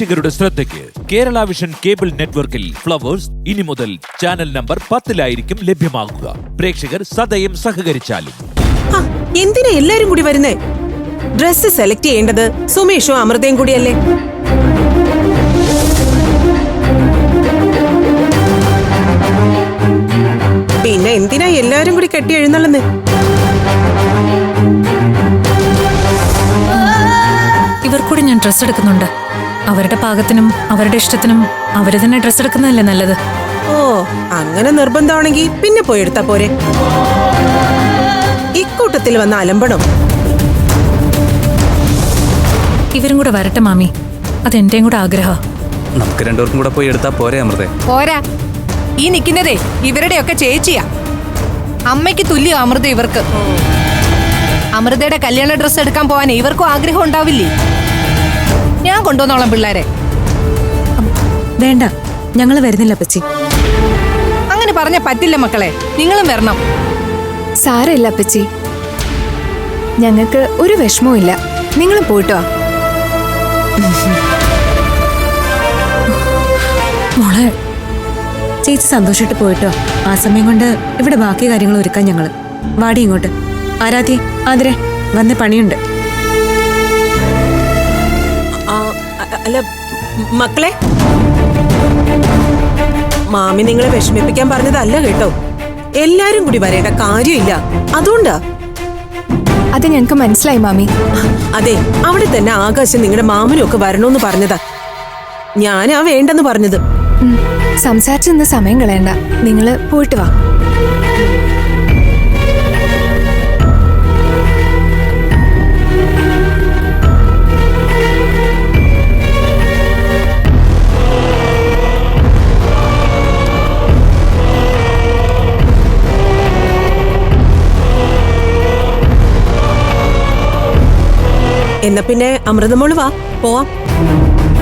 പ്രേക്ഷകരുടെ ശ്രദ്ധയ്ക്ക് Kerala vision cable നെറ്റ്വർക്കിൽ ഫ്ലവേഴ്സ് ഇനി മുതൽ ചാനൽ നമ്പർ 10-ലായിരിക്കും ലഭ്യമാകുക. പ്രേക്ഷകർ സദയം സഹകരിച്ചാലും. എന്തിനാ എല്ലാരും കൂടി വരുന്നേ? ഡ്രസ് സെലക്ട് ചെയ്യേണ്ടത് സുമേഷും അമൃതയും കൂടിയല്ലേ? പിന്നെ എന്തിനാ എല്ലാരും കൂടി കെട്ടി എഴുന്നള്ളുന്നേ? ഇവർക്കൂടി ഞാൻ ഡ്രസ് എടുക്കുന്നുണ്ട്. അവരുടെ പാകത്തിനും അവരുടെ ഇഷ്ടത്തിനും അവര് തന്നെ ഡ്രസ് എടുക്കുന്നതല്ലേ നല്ലത്. ഓ, അങ്ങനെ നിർബന്ധമാണെങ്കിൽ പിന്നെ പോയി എടുത്താ പോരെ. ഇക്കൂട്ടത്തിൽ വന്ന അലമ്പണം. ഇവരും കൂടെ വരട്ടെ മാമി, അതെന്റെയും കൂടെ ആഗ്രഹം. നമുക്ക് രണ്ടുപേർക്കും കൂടെ പോയി എടുത്താ പോരെ അമൃതേ? പോരാ, ഈ നിൽക്കുന്നതേ ഇവരുടെയൊക്കെ ചേച്ചിയാ. അമ്മയ്ക്ക് തുല്യ അമൃത ഇവർക്ക്. അമൃതയുടെ കല്യാണ ഡ്രസ്സ് എടുക്കാൻ പോവാൻ ഇവർക്കും ആഗ്രഹം ഉണ്ടാവില്ലേ? ഞാൻ കൊണ്ടുവന്നോളാം പിള്ളേരെ. വേണ്ട, ഞങ്ങള് വരുന്നില്ല അപ്പച്ചി. അങ്ങനെ പറഞ്ഞ പറ്റില്ല മക്കളെ, നിങ്ങളും വരണം. സാരമില്ല അപ്പച്ചി, ഞങ്ങൾക്ക് ഒരു വിഷമവും ഇല്ല. നിങ്ങളും പോയിട്ടോ. മോളെ, ചേച്ചി സന്തോഷിട്ട് പോയിട്ടോ. ആ സമയം കൊണ്ട് ഇവിടെ ബാക്കി കാര്യങ്ങൾ ഒരുക്കാൻ ഞങ്ങള്. വാടി ഇങ്ങോട്ട്. ആരാധ്യ, ആതിരെ, വന്ന് പണിയുണ്ട്. അല്ല മക്കളെ, മാമി നിങ്ങളെ വിഷമിപ്പിക്കാൻ പറഞ്ഞതല്ല കേട്ടോ. എല്ലാരും കൂടി വരേണ്ട കാര്യമില്ല, അതുകൊണ്ടാ. അത് ഞങ്ങൾക്ക് മനസ്സിലായി മാമി. അതെ, അവിടെ തന്നെ ആകാശം നിങ്ങളുടെ മാമനും ഒക്കെ വരണോന്ന് പറഞ്ഞതാ. ഞാനാ വേണ്ടെന്ന് പറഞ്ഞത്. സംസാരിച്ചെന്ന സമയം കളയണ്ട, നിങ്ങള് പോയിട്ട് വാ. എന്നാ പിന്നെ അമൃതമോള് വാ, പോവാം.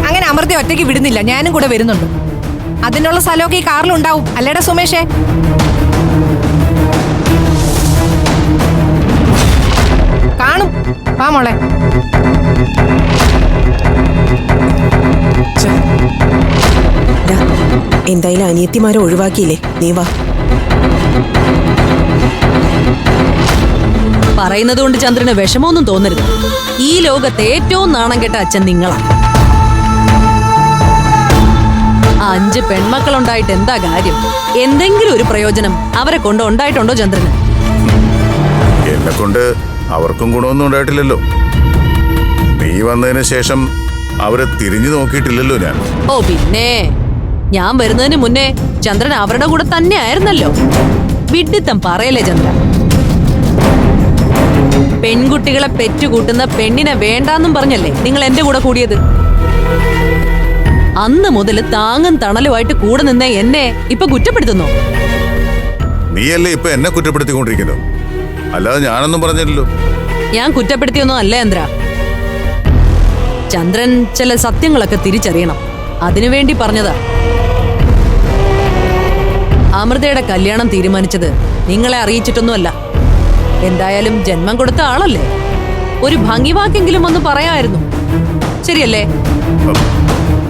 അങ്ങനെ അമൃത ഒറ്റയ്ക്ക് വിടുന്നില്ല, ഞാനും കൂടെ വരുന്നുണ്ട്. അതിനുള്ള സ്ഥലമൊക്കെ ഈ കാറിലുണ്ടാവും അല്ലേടാ സുമേഷേ? കാണും. വാ മോളെ. എന്തായാലും അനിയത്തിമാരെ ഒഴിവാക്കിയില്ലേ, നീ വാ. പറയുന്നത് കൊണ്ട് ചന്ദ്രന് വിഷമമൊന്നും തോന്നരുത്. ഈ ലോകത്തെ ഏറ്റവും നാണം കെട്ട അച്ഛൻ നിങ്ങളാ. 5 പെൺമക്കളുണ്ടായിട്ട് എന്താ കാര്യം? എന്തെങ്കിലും ഒരു പ്രയോജനം അവരെ കൊണ്ട് ഉണ്ടായിട്ടുണ്ടോ ചന്ദ്രന്? എന്നെ കൊണ്ട് അവർക്കും ഗുണമൊന്നും ഉണ്ടായിട്ടില്ലല്ലോ. നീ വന്നതിന് ശേഷം അവരെ തിരിഞ്ഞു നോക്കിയിട്ടില്ലല്ലോ ഞാൻ. ഓ പിന്നെ, ഞാൻ വരുന്നതിന് മുന്നേ ചന്ദ്രൻ അവരുടെ കൂടെ തന്നെ ആയിരുന്നല്ലോ. വിഡ്ഢിത്തം പറയല്ലേ ചന്ദ്ര. പെൺകുട്ടികളെ പെറ്റുകൂട്ടുന്ന പെണ്ണിനെ വേണ്ടാന്നും പറഞ്ഞല്ലേ നിങ്ങൾ എന്റെ കൂടെ കൂടിയത്? അന്ന് മുതൽ താങ്ങും തണലുമായിട്ട് കൂടെ നിന്ന എന്നെ ഇപ്പൊ കുറ്റപ്പെടുത്തുന്നു. നീയല്ലേ ഇപ്പൊ എന്നെ കുറ്റപ്പെടുത്തിക്കൊണ്ടിരിക്കുന്നത്, അല്ലാതെ ഞാനൊന്നും പറഞ്ഞില്ലല്ലോ. ഞാൻ കുറ്റപ്പെടുത്തിയൊന്നും അല്ല ചന്ദ്ര. ചന്ദ്രൻ ചില സത്യങ്ങളൊക്കെ തിരിച്ചറിയണം, അതിനുവേണ്ടി പറഞ്ഞതാ. അമൃതയുടെ കല്യാണം തീരുമാനിച്ചത് നിങ്ങളെ അറിയിച്ചിട്ടൊന്നുമല്ല. എന്തായാലും ജന്മം കൊടുത്ത ആളല്ലേ, ഒരു ഭംഗിവാക്കെങ്കിലും ഒന്ന് പറയാമായിരുന്നു. ശരിയല്ലേ?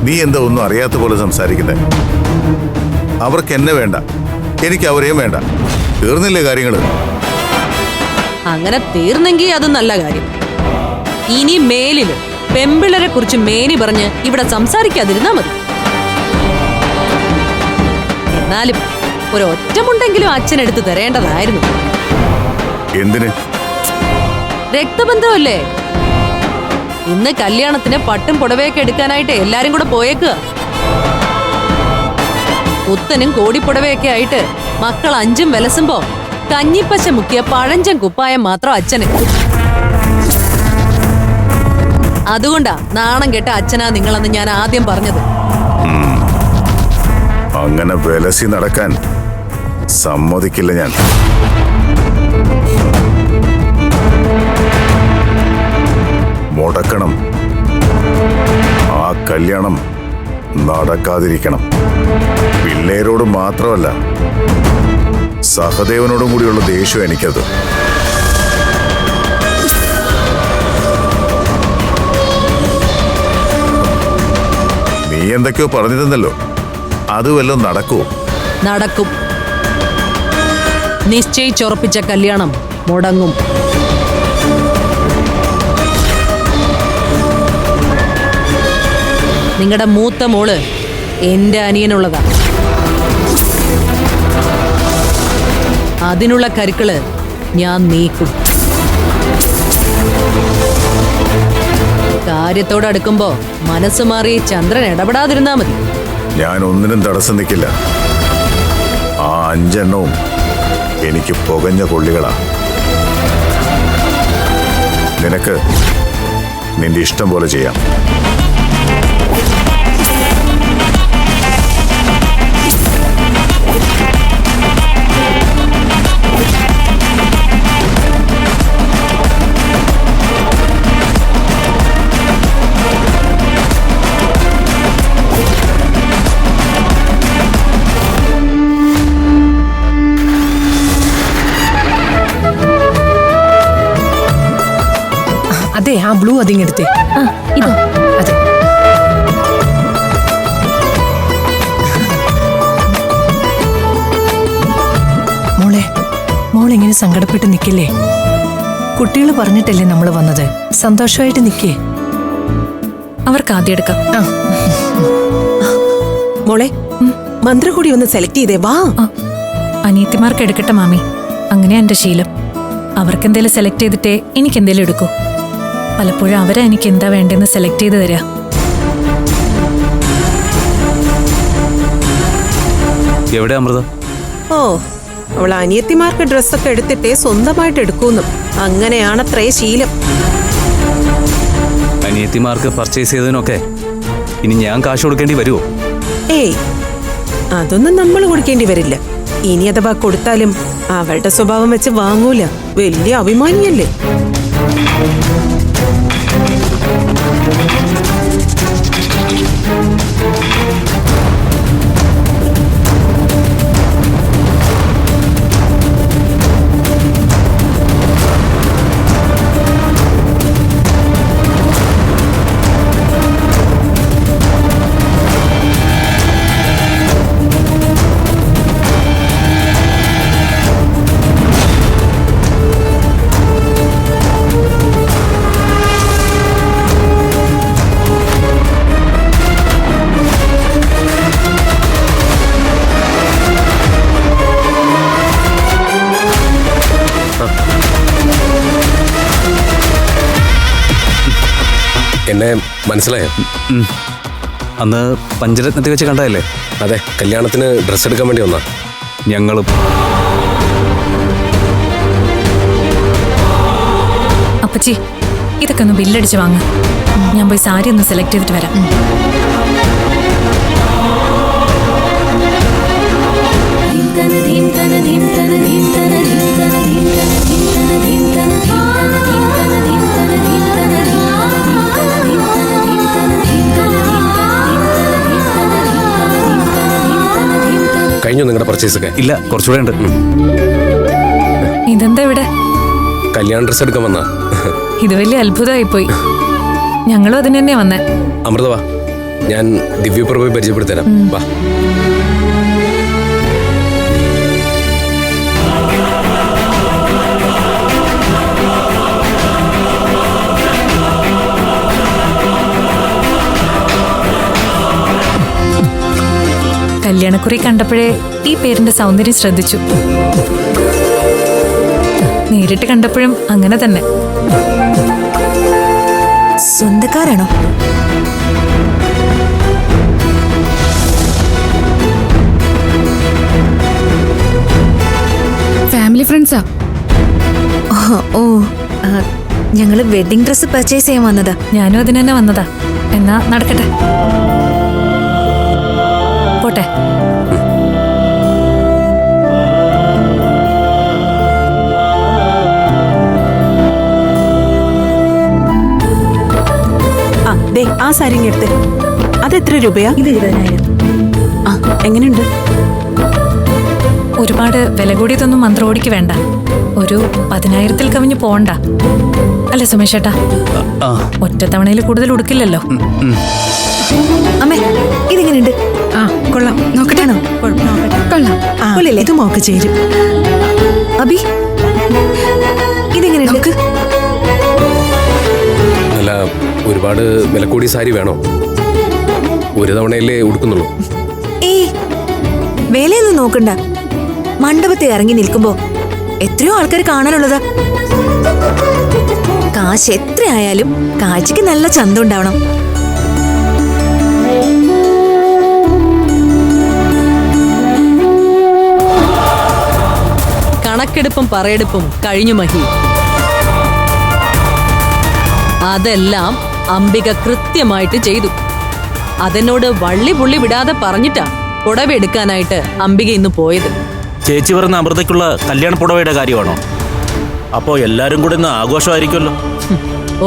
നീ എന്താ ഒന്നും അറിയാത്ത പോലെ സംസാരിക്കുന്നേ? അവർക്ക് എന്നെ വേണ്ട, എനിക്ക് അവരെയും വേണ്ട. തീർന്നില്ലേ കാര്യങ്ങള്? അങ്ങനെ തീർന്നെങ്കിൽ അത് നല്ല കാര്യം. ഇനി മേലില് പെമ്പിളരെ കുറിച്ച് മേനി പറഞ്ഞ് ഇവിടെ സംസാരിക്കാതിരുന്നാ മതി. എന്നാലും ഒരു ഒറ്റമുണ്ടെങ്കിലും അച്ഛനെടുത്ത് തരേണ്ടതായിരുന്നു. എന്തിന്? രക്തബന്ധമല്ലേ? ഇന്ന് കല്യാണത്തിന് പട്ടും പുടവയൊക്കെ എടുക്കാനായിട്ട് എല്ലാരും കൂടെ പോയേക്കുക. പുത്തനും കോടിപ്പുടവയൊക്കെ ആയിട്ട് മക്കൾ 5ഉം വിലസുമ്പോ കഞ്ഞിപ്പച്ച മുക്കിയ പഴഞ്ചൻ കുപ്പായം മാത്രം അച്ഛന്. അതുകൊണ്ടാ നാണം കെട്ട അച്ഛനാ നിങ്ങളെന്ന് ഞാൻ ആദ്യം പറഞ്ഞത്. അങ്ങനെ വിലസി നടക്കാൻ സമ്മതിക്കില്ല ഞാൻ. മുടക്കണം. ആ കല്യാണം നടക്കാതിരിക്കണം. പിള്ളേരോട് മാത്രമല്ല, സഹദേവനോടും കൂടിയുള്ള ദേഷ്യം എനിക്കത്. എന്തൊക്കെയോ പറഞ്ഞിരുന്നല്ലോ, അത് വല്ലതും നടക്കുമോ? നടക്കും. നിശ്ചയിച്ചുറപ്പിച്ച കല്യാണം മുടങ്ങും. നിങ്ങളുടെ മൂത്ത മോള് എന്റെ അനിയനുള്ളതാ. അതിനുള്ള കരുക്കള് ഞാൻ നീക്കും. കാര്യത്തോടടുക്കുമ്പോ മനസ്സ് മാറി ചന്ദ്രൻ ഇടപെടാതിരുന്നാ മതി. ഞാൻ ഒന്നിനും തടസ്സം നിൽക്കില്ല. ആ 5 എണ്ണവും എനിക്ക് പുകഞ്ഞ കൊള്ളികളാ. നിനക്ക് നിന്റെ ഇഷ്ടം പോലെ ചെയ്യാം. അതെ, ആ ബ്ലൂ അതിങ്ങെടുത്തേ. ഇതോ? അതെ. മോളെങ്ങനെ സങ്കടപ്പെട്ട് നിൽക്കില്ലേ? കുട്ടികൾ പറഞ്ഞിട്ടല്ലേ നമ്മൾ വന്നത്. സന്തോഷമായിട്ട് നിൽക്കേ. അവർക്ക് ആദ്യം എടുക്കാം. മോളെ, മന്ത്രകൂടി ഒന്ന് സെലക്ട് ചെയ്തേ വാ. അനിയത്തിമാർക്ക് എടുക്കട്ടെ മാമി. അങ്ങനെയാ എന്റെ ശീലം. അവർക്കെന്തേലും സെലക്ട് ചെയ്തിട്ടേ എനിക്കെന്തേലും എടുക്കൂ. പലപ്പോഴും അവരാ എനിക്ക് എന്താ വേണ്ടെന്ന് സെലക്ട് ചെയ്ത് തരാ. എവിടെ അമൃത? ഓ, അവൾ അനിയത്തിമാർക്ക് ഡ്രസ്സൊക്കെ എടുത്തിട്ടേ സ്വന്തമായിട്ട് എടുക്കൂന്നു. അങ്ങനെയാണത്രേ ശീലം. അനിയത്തിമാർക്ക് പർച്ചേസ് ചെയ്തതിനൊക്കെ ഇനി ഞാൻ കാശ് കൊടുക്കേണ്ടി വരുമോ? ഏയ്, അതൊന്നും നമ്മൾ കൊടുക്കേണ്ടി വരില്ല. ഇനി അഥവാ കൊടുത്താലും അവളുടെ സ്വഭാവം വെച്ച് വാങ്ങൂല. വലിയ അഭിമാനിയല്ലേ. എന്നെ മനസ്സിലായോ? അന്ന് പഞ്ചരത്നത്തിൽ വെച്ച് കണ്ടതല്ലേ? അതെ, കല്യാണത്തിന് ഡ്രസ്സ് എടുക്കാൻ വേണ്ടി വന്നാ. ഞങ്ങളും. അപ്പച്ചി, ഇതൊക്കെ ഒന്ന് ബില്ലടിച്ച് വാങ്ങ. ഞാൻ പോയി സാരി ഒന്ന് സെലക്ട് ചെയ്തിട്ട് വരാം. കഴിഞ്ഞു നിങ്ങളുടെ പർച്ചേസ് ഒക്കെ? ഇല്ല, കുറച്ചുകൂടെ ഉണ്ട്. ഇതെന്താ ഇവിടെ? കല്യാണ ഡ്രസ്സ് എടുക്കാൻ വന്നാ. ഇത് വലിയ അത്ഭുതമായിപ്പോയി. ഞങ്ങളും അതിന് തന്നെ വന്നേ. അമൃത വാ, ഞാൻ ദിവ്യപ്രഭയെ പരിചയപ്പെടുത്തരാം. വാ. കല്യാണക്കുറി കണ്ടപ്പോഴേ ഈ പേരിന്റെ സൗന്ദര്യം ശ്രദ്ധിച്ചു. നേരിട്ട് കണ്ടപ്പോഴും അങ്ങനെ തന്നെ. സ്വന്തക്കാരാണോ? ഫാമിലി ഫ്രണ്ട്സാ. ഓ, ഞങ്ങള് വെഡിങ് ഡ്രസ്സ് പർച്ചേസ് ചെയ്യാൻ വന്നതാ. ഞാനും അതിന് തന്നെ വന്നതാ. എന്നാ നടക്കട്ടെ, പോട്ടെ. ആ സാരി എടുത്ത്. അതെത്ര രൂപയാ? ഇത് 20,000. ആ, എങ്ങനെയുണ്ട്? ഒരുപാട് വില കൂടിയതൊന്നും മന്ത്രോടിക്ക് വേണ്ട. ഒരു 10,000-ൽ കവിഞ്ഞ് പോണ്ട അല്ലേ സുമേഷേട്ടാ? ഒറ്റത്തവണയിൽ കൂടുതൽ ഉടുക്കില്ലല്ലോ. അമ്മേ, ഇതെങ്ങനെയുണ്ട്? ആ കൊള്ളാം. നോക്കട്ടാണോ? കൊള്ളാം. ആ, കൊള്ളില്ലേ? ഇത് മോക്ക് ചേരും. അബി ഇതെങ്ങനെയുണ്ട്? അല്ല, ഒരുപാട് വില കൂടിയ സാരി വേണോ? ഒരു തവണയല്ലേ ഉടുക്കുന്നുള്ളൂ. ഏയ്, വിലയൊന്നും നോക്കണ്ട. മണ്ഡപത്തിൽ ഇറങ്ങി നിൽക്കുമ്പോ എത്രയോ ആൾക്കാർ കാണാനുള്ളതാ. കാശ് എത്രയായാലും കാഴ്ചക്ക് നല്ല ചന്തം ഉണ്ടാവണം. കണക്കെടുപ്പും പറയെടുപ്പും കഴിഞ്ഞു മഹി. അതെല്ലാം അംബിക കൃത്യമായിട്ട് ചെയ്തു. അതെന്നോട് വള്ളി പുള്ളി വിടാതെ പറഞ്ഞിട്ടാ പുടവ എടുക്കാനായിട്ട് അംബിക ഇന്ന് പോയത്. ചേച്ചി പറഞ്ഞ അമൃതയ്ക്കുള്ള കല്യാണ പുടവയുടെ കാര്യമാണോ? അപ്പോ എല്ലാരും കൂടെ ഇന്ന് ആഘോഷമായിരിക്കുമല്ലോ.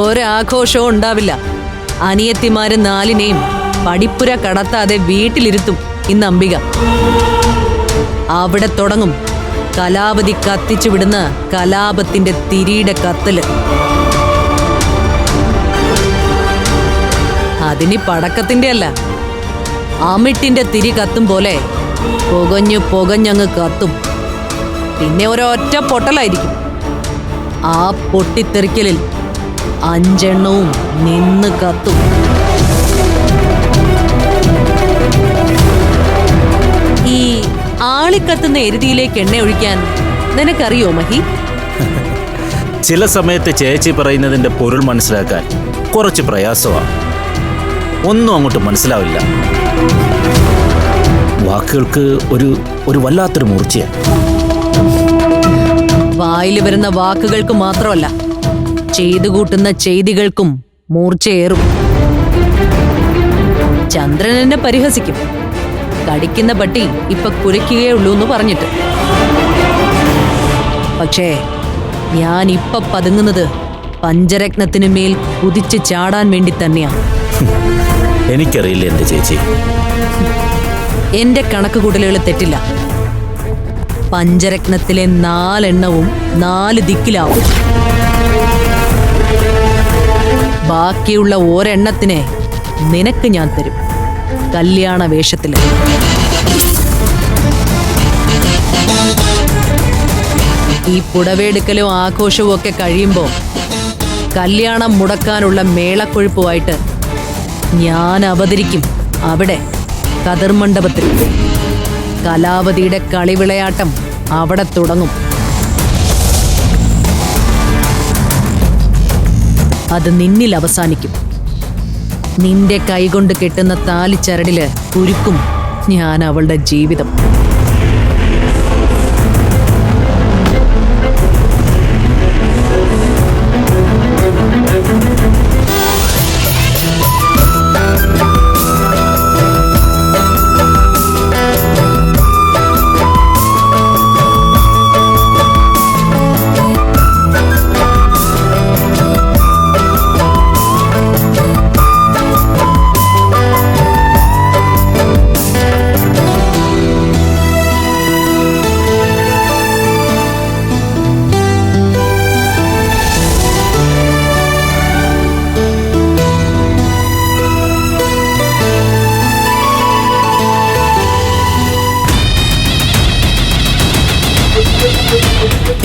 ഒരാഘോഷവും ഉണ്ടാവില്ല. അനിയത്തിമാര് 4നെയും പടിപ്പുര കടത്താതെ വീട്ടിലിരുത്തും ഇന്ന് അംബിക. അവിടെ തുടങ്ങും കലാവതി കത്തിച്ചു വിടുന്ന കലാപത്തിന്റെ തിരിയുടെ കത്തല്. അതിനി പടക്കത്തിന്റെ അല്ല, അമിട്ടിന്റെ തിരി കത്തും പോലെ പുകഞ്ഞങ്ങ് കത്തും. പിന്നെ ഒരൊറ്റ പൊട്ടലായിരിക്കും. ആ പൊട്ടിത്തെറിക്കലിൽ 5 എണ്ണവും നിന്ന് കത്തും. ഈ ആളിക്കത്തുന്ന എരുതിയിലേക്ക് എണ്ണ ഒഴിക്കാൻ നിനക്കറിയോ മഹി? ചില സമയത്ത് ചേച്ചി പറയുന്നതിന്റെ പൊരുൾ മനസ്സിലാക്കാൻ കുറച്ച് പ്രയാസമാണ്. ഒന്നും അങ്ങോട്ട് മനസ്സിലാവില്ല. വാക്കുകൾക്ക് ഒരു വല്ലാത്തൊരു മൂർച്ചയാണ്. വായിൽ വരുന്ന വാക്കുകൾക്ക് മാത്രമല്ല, ചെയ്തു കൂട്ടുന്ന ചെയ്തികൾക്കും മൂർച്ചയേറും. ചന്ദ്രൻ എന്നെ പരിഹസിക്കും, കടിക്കുന്ന പട്ടി ഇപ്പൊ കുരയ്ക്കുകയുള്ളൂ എന്ന് പറഞ്ഞിട്ട്. പക്ഷേ ഞാൻ ഇപ്പൊ പതുങ്ങുന്നത് പഞ്ചരത്നത്തിനു മേൽ കുതിച്ച് ചാടാൻ വേണ്ടി തന്നെയാണ്. എനിക്കറിയില്ല എന്റെ ചേച്ചി. എന്റെ കണക്കുകൂട്ടലുകൾ തെറ്റില്ല. പഞ്ചരത്നത്തിലെ 4 എണ്ണവും 4 ദിക്കിലാവും. ബാക്കിയുള്ള ഒരെണ്ണത്തിനെ നിനക്ക് ഞാൻ തരും, കല്യാണ വേഷത്തില്. ഈ പുടവെടുക്കലും ആഘോഷവും ഒക്കെ കഴിയുമ്പോ കല്യാണം മുടക്കാനുള്ള മേളക്കൊഴുപ്പുമായിട്ട് ഞാൻ അവതരിക്കും അവിടെ കതിർമണ്ഡപത്തിൽ. കലാവതിയുടെ കളിവിളയാട്ടം അവിടെ തുടങ്ങും. അത് നിന്നിൽ അവസാനിക്കും. നിന്റെ കൈകൊണ്ട് കെട്ടുന്ന താലിച്ചരടില് കുരുക്കും ഞാൻ അവളുടെ ജീവിതം.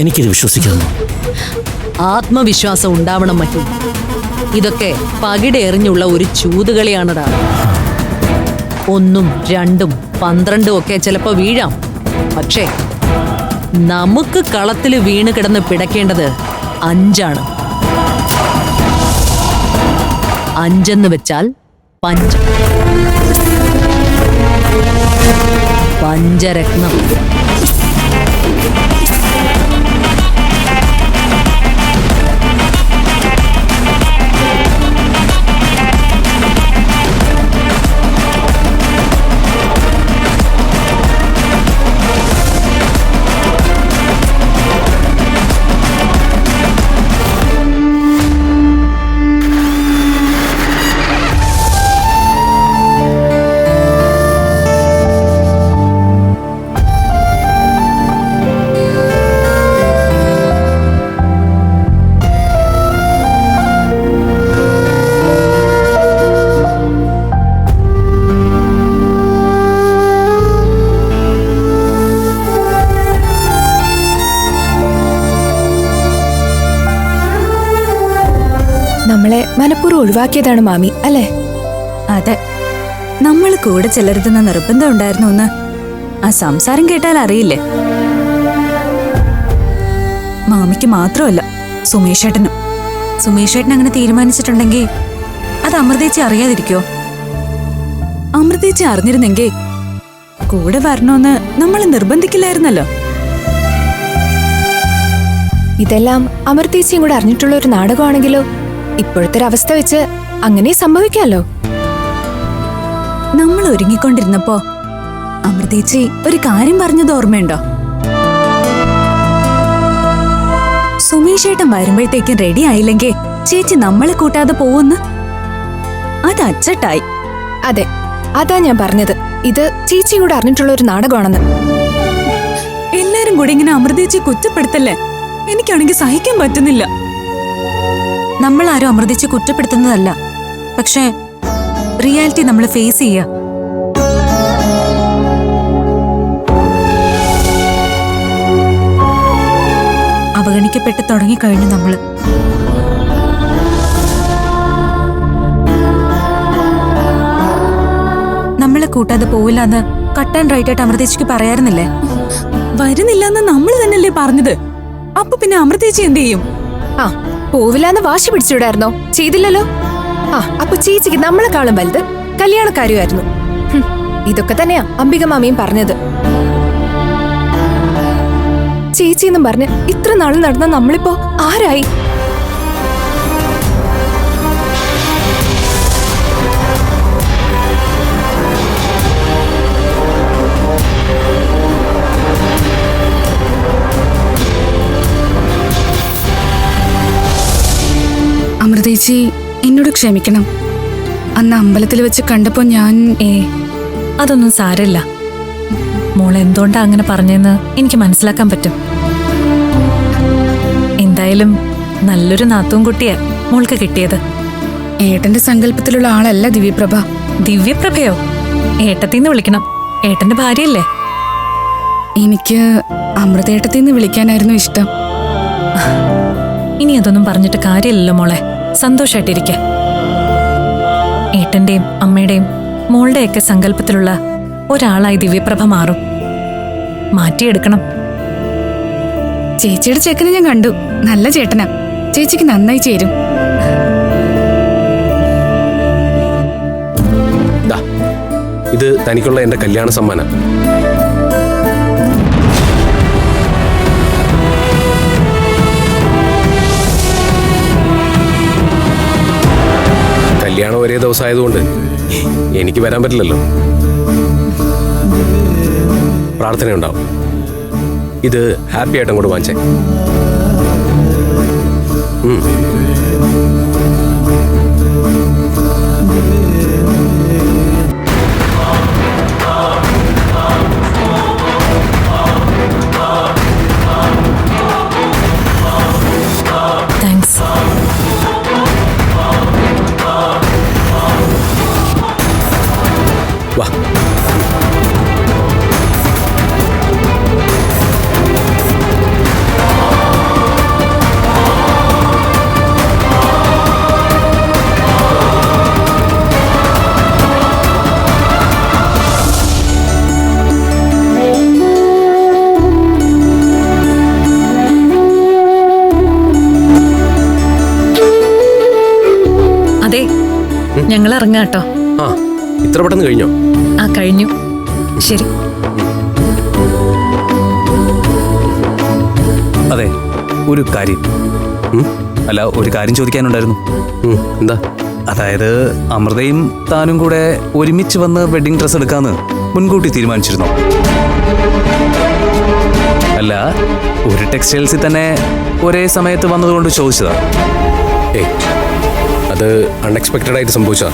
എനിക്കിത് വിശ്വസിക്കുന്നു. ആത്മവിശ്വാസം ഉണ്ടാവണം മഹി. ഇതൊക്കെ പകിടെറിഞ്ഞുള്ള ഒരു ചൂതുകളിയാണടാ. 1ഉം 2ഉം 12ഉം ഒക്കെ ചിലപ്പോ വീഴാം. പക്ഷേ നമുക്ക് കളത്തിൽ വീണ് കിടന്ന് പിടക്കേണ്ടത് 5ആണ്. 5 വെച്ചാൽ പഞ്ചം, പഞ്ചരത്നം. മനഃപൂർവ്വം ഒഴിവാക്കിയതാണ് മാമി അല്ലേ? അതെ, നമ്മൾ കൂടെ ചെല്ലരുതെന്ന നിർബന്ധം ഉണ്ടായിരുന്നു എന്ന് ആ സംസാരം കേട്ടാൽ അറിയില്ലേ. മാമിക്ക് മാത്രമല്ല, സുമേഷേട്ടനും. സുമേഷേട്ടൻ അങ്ങനെ തീരുമാനിച്ചിട്ടുണ്ടെങ്കിൽ അത് അമൃതേച്ചി അറിയാതിരിക്കോ? അമൃതേച്ചി അറിഞ്ഞിരുന്നെങ്കിൽ കൂടെ വരണമെന്ന് നമ്മൾ നിർബന്ധിക്കില്ലായിരുന്നല്ലോ. ഇതെല്ലാം അമൃതേച്ചിയും കൂടെ അറിഞ്ഞിട്ടുള്ള ഒരു നാടകമാണെങ്കിലോ ഇപ്പോഴത്തെ ഒരവസ്ഥ വെച്ച് അങ്ങനെ സംഭവിക്കാമല്ലോ. നമ്മൾ ഒരുങ്ങിക്കൊണ്ടിരുന്നപ്പോ അമൃതേച്ചി ഒരു കാര്യം പറഞ്ഞത് ഓർമ്മയുണ്ടോ? സുമേഷേട്ടൻ വരുമ്പോഴത്തേക്കും റെഡി ആയില്ലെങ്കിൽ ചേച്ചി നമ്മളെ കൂട്ടാതെ പോവെന്ന്. അത് അച്ചട്ടായി. അതെ, അതാ ഞാൻ പറഞ്ഞത്, ഇത് ചേച്ചിയും കൂടെ അറിഞ്ഞിട്ടുള്ള ഒരു നാടകമാണെന്ന്. എല്ലാരും കൂടി ഇങ്ങനെ അമൃതേച്ചി കുറ്റപ്പെടുത്തല്ലേ? എനിക്കാണെങ്കിൽ സഹിക്കാൻ പറ്റുന്നില്ല. നമ്മൾ ആരും അമൃതേച്ചി കുറ്റപ്പെടുത്തുന്നതല്ല, പക്ഷേ റിയാലിറ്റി നമ്മൾ ഫേസ് ചെയ്യാ. അവഗണിക്കപ്പെട്ട് തുടങ്ങിക്കഴിഞ്ഞു നമ്മള്. നമ്മളെ കൂട്ടാതെ പോവില്ല എന്ന് കട്ട് ആൻഡ് റൈറ്റ് ആയിട്ട് അമൃതേച്ചിക്ക് പറയാറുന്നില്ലേ? വരുന്നില്ലെന്ന് നമ്മൾ തന്നെയല്ലേ പറഞ്ഞത്. അപ്പൊ പിന്നെ അമൃതേച്ചി എന്ത് ചെയ്യും? ആ, പോവില്ലാന്ന് വാശി പിടിച്ചുവിടായിരുന്നോ? ചെയ്തില്ലല്ലോ. ആ, അപ്പൊ ചേച്ചിക്ക് നമ്മളെക്കാളും വലുത് കല്യാണക്കാരുമായിരുന്നു. ഇതൊക്കെ തന്നെയാ അംബിക മാമിയും പറഞ്ഞത്. ചേച്ചിയെന്നും പറഞ്ഞ് ഇത്ര നാൾ നടന്ന നമ്മളിപ്പോ ആരായി? അമൃതേച്ചി എന്നോട് ക്ഷമിക്കണം. അന്ന് അമ്പലത്തിൽ വെച്ച് കണ്ടപ്പോ ഞാൻ അതൊന്നും സാരമില്ല മോൾ. എന്തുകൊണ്ടാ അങ്ങനെ പറഞ്ഞെന്ന് എനിക്ക് മനസ്സിലാക്കാൻ പറ്റും. എന്തായാലും നല്ലൊരു നാത്തൂൻ കുട്ടിയാ മോൾക്ക് കിട്ടിയത്. ഏട്ടന്റെ സങ്കല്പത്തിലുള്ള ആളല്ല ദിവ്യപ്രഭ. ദിവ്യപ്രഭയോ? ഏട്ടത്തിന്ന് വിളിക്കണം. ഏട്ടന്റെ ഭാര്യയല്ലേ? എനിക്ക് അമൃതേട്ടത്തിന്ന് വിളിക്കാനായിരുന്നു ഇഷ്ടം. ഇനി അതൊന്നും പറഞ്ഞിട്ട് കാര്യമില്ലല്ലോ മോളെ. സന്തോഷായിട്ടിരിക്ക. ഏട്ടന്റെയും അമ്മയുടെയും മോളുടെയൊക്കെ സങ്കല്പത്തിലുള്ള ഒരാളായി ദിവ്യപ്രഭ മാറും. മാറ്റിയെടുക്കണം. ചേച്ചിയുടെ ചേക്കനെ ഞാൻ കണ്ടു. നല്ല ചേട്ടനാ. ചേച്ചിക്ക് നന്നായി ചേരും. ഇത് തനിക്കുള്ള എന്റെ കല്യാണ സമ്മാനം. കല്യാണം ഒരേ ദിവസമായതുകൊണ്ട് എനിക്ക് വരാൻ പറ്റില്ലല്ലോ. പ്രാർത്ഥനയുണ്ടാവും. ഇത് ഹാപ്പി ആയിട്ടും കൂടെ വാങ്ങിച്ചേ. താങ്ക്സ്. വാ. അതെ, ഞങ്ങൾ ഇറങ്ങാട്ടോ. ആ, ഇത്ര പെട്ടെന്ന് കഴിഞ്ഞോ? ആ, കഴിഞ്ഞു. ശരി. അതെ, ഒരു കാര്യം. അല്ല, ഒരു കാര്യം ചോദിക്കാനുണ്ടായിരുന്നു. എന്താ? അതായത് അമൃതയും താനും കൂടെ ഒരുമിച്ച് വന്ന് വെഡിങ് ഡ്രസ് എടുക്കാന്ന് മുൻകൂട്ടി തീരുമാനിച്ചിരുന്നോ? അല്ല, ഒരു ടെക്സ്റ്റൈൽസിൽ തന്നെ ഒരേ സമയത്ത് വന്നതുകൊണ്ട് ചോദിച്ചതാ. അത് അൺഎക്സ്പെക്റ്റഡ് ആയിട്ട് സംഭവിച്ചാ.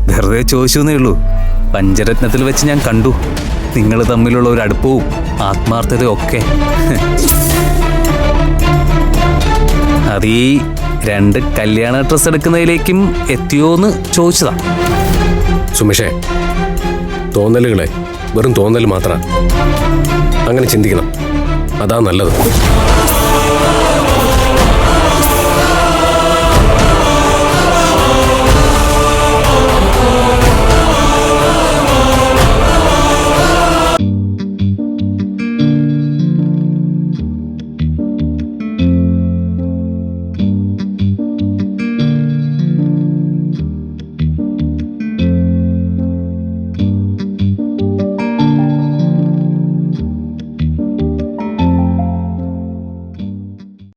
വെറുതെ ചോദിച്ചെന്നേ ഉള്ളൂ. പഞ്ചരത്നത്തിൽ വെച്ച് ഞാൻ കണ്ടു നിങ്ങൾ തമ്മിലുള്ള ഒരു അടുപ്പവും ആത്മാർത്ഥതയും ഒക്കെ. അത് ഈ 2 കല്യാണ ഡ്രസ് എടുക്കുന്നതിലേക്കും എത്തിയോന്ന് ചോദിച്ചതാ. സുമേഷേ, തോന്നലുകളെ വെറും തോന്നൽ മാത്രം. അങ്ങനെ ചിന്തിക്കണം. അതാ നല്ലത്.